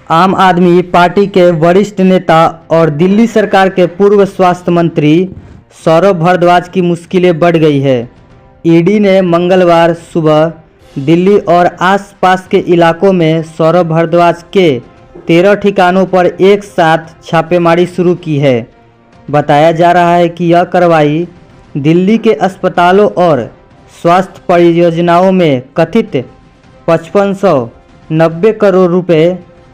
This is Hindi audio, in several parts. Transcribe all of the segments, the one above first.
आम आदमी पार्टी के वरिष्ठ नेता और दिल्ली सरकार के पूर्व स्वास्थ्य मंत्री सौरभ भारद्वाज की मुश्किलें बढ़ गई है। ईडी ने मंगलवार सुबह दिल्ली और आसपास के इलाकों में सौरभ भारद्वाज के 13 ठिकानों पर एक साथ छापेमारी शुरू की है। बताया जा रहा है कि यह कार्रवाई दिल्ली के अस्पतालों और स्वास्थ्य परियोजनाओं में कथित 5590 करोड़ रुपए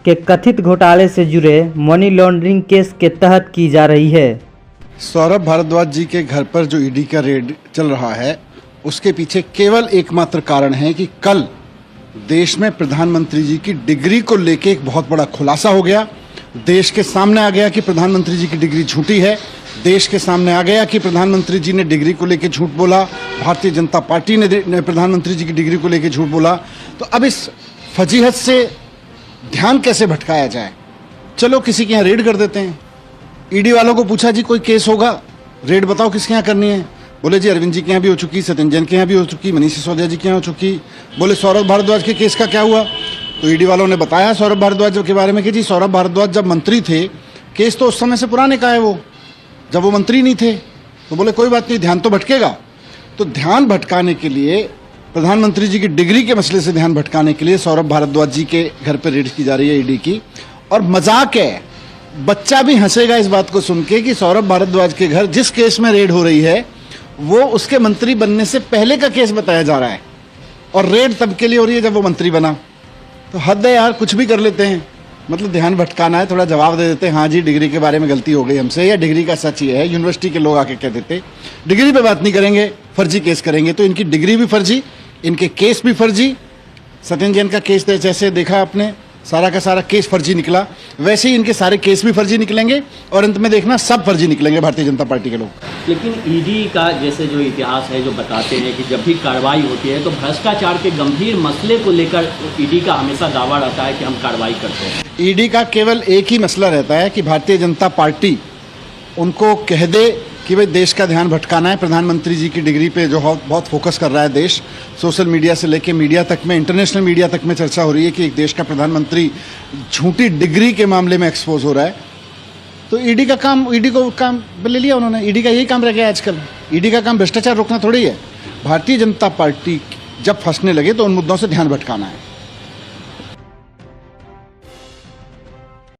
के कथित घोटाले से जुड़े मनी लॉन्ड्रिंग केस के तहत की जा रही है। सौरभ भारद्वाज जी के घर पर जो ईडी का रेड चल रहा है उसके पीछे केवल एकमात्र कारण है कि कल देश में प्रधानमंत्री जी की डिग्री को लेकर एक बहुत बड़ा खुलासा हो गया। देश के सामने आ गया कि प्रधानमंत्री जी की डिग्री झूठी है। देश के सामने आ गया कि प्रधानमंत्री जी ने डिग्री को लेकर झूठ बोला, भारतीय जनता पार्टी ने प्रधानमंत्री जी की डिग्री को लेकर झूठ बोला। तो अब इस फजीहत से ध्यान कैसे भटकाया जाए? चलो किसी के यहाँ रेड कर देते हैं। ईडी वालों को पूछा जी कोई केस होगा, रेड बताओ किसके यहाँ करनी है। बोले जी अरविंद जी के यहाँ भी हो चुकी, सत्येंद्र जैन के यहाँ भी हो चुकी, मनीष सिसोदिया जी के यहाँ हो चुकी। बोले सौरभ भारद्वाज के केस का क्या हुआ? तो ईडी वालों ने बताया सौरभ भारद्वाज के बारे में कि जी सौरभ भारद्वाज जब मंत्री थे, केस तो उस समय से पुराने का है, वो जब वो मंत्री नहीं थे। तो बोले कोई बात नहीं, ध्यान तो भटकेगा। तो ध्यान भटकाने के लिए, प्रधानमंत्री जी की डिग्री के मसले से ध्यान भटकाने के लिए सौरभ भारद्वाज जी के घर पर रेड की जा रही है ईडी की। और मजाक है, बच्चा भी हंसेगा इस बात को सुन के कि सौरभ भारद्वाज के घर जिस केस में रेड हो रही है वो उसके मंत्री बनने से पहले का केस बताया जा रहा है, और रेड तब के लिए हो रही है जब वो मंत्री बना। तो हद है यार, कुछ भी कर लेते हैं। मतलब ध्यान भटकाना है, थोड़ा जवाब दे देते हैं, हाँ जी डिग्री के बारे में गलती हो गई हमसे, या डिग्री का सच ये है। यूनिवर्सिटी के लोग आके कह देते डिग्री पे बात नहीं करेंगे, फर्जी केस करेंगे। तो इनकी डिग्री भी फर्जी, इनके केस भी फर्जी। सत्येंद्र जैन का केस जैसे देखा आपने, सारा का सारा केस फर्जी निकला, वैसे ही इनके सारे केस भी फर्जी निकलेंगे और अंत में देखना सब फर्जी निकलेंगे भारतीय जनता पार्टी के लोग। लेकिन ईडी का जैसे जो इतिहास है, जो बताते हैं कि जब भी कार्रवाई होती है तो भ्रष्टाचार के गंभीर मसले को लेकर ईडी का हमेशा दावा रहता है कि हम कार्रवाई करते हैं। ईडी का केवल एक ही मसला रहता है कि भारतीय जनता पार्टी उनको कह दे कि भाई देश का ध्यान भटकाना है। प्रधानमंत्री जी की डिग्री पे जो बहुत फोकस कर रहा है देश, सोशल मीडिया से लेके मीडिया तक में, इंटरनेशनल मीडिया तक में चर्चा हो रही है कि एक देश का प्रधानमंत्री झूठी डिग्री के मामले में एक्सपोज हो रहा है। तो ईडी का काम, ईडी को काम ले लिया उन्होंने। ईडी का यही काम रह गया आजकल। ईडी का काम भ्रष्टाचार रोकना थोड़ी है। भारतीय जनता पार्टी जब फंसने लगे तो उन मुद्दों से ध्यान भटकाना है।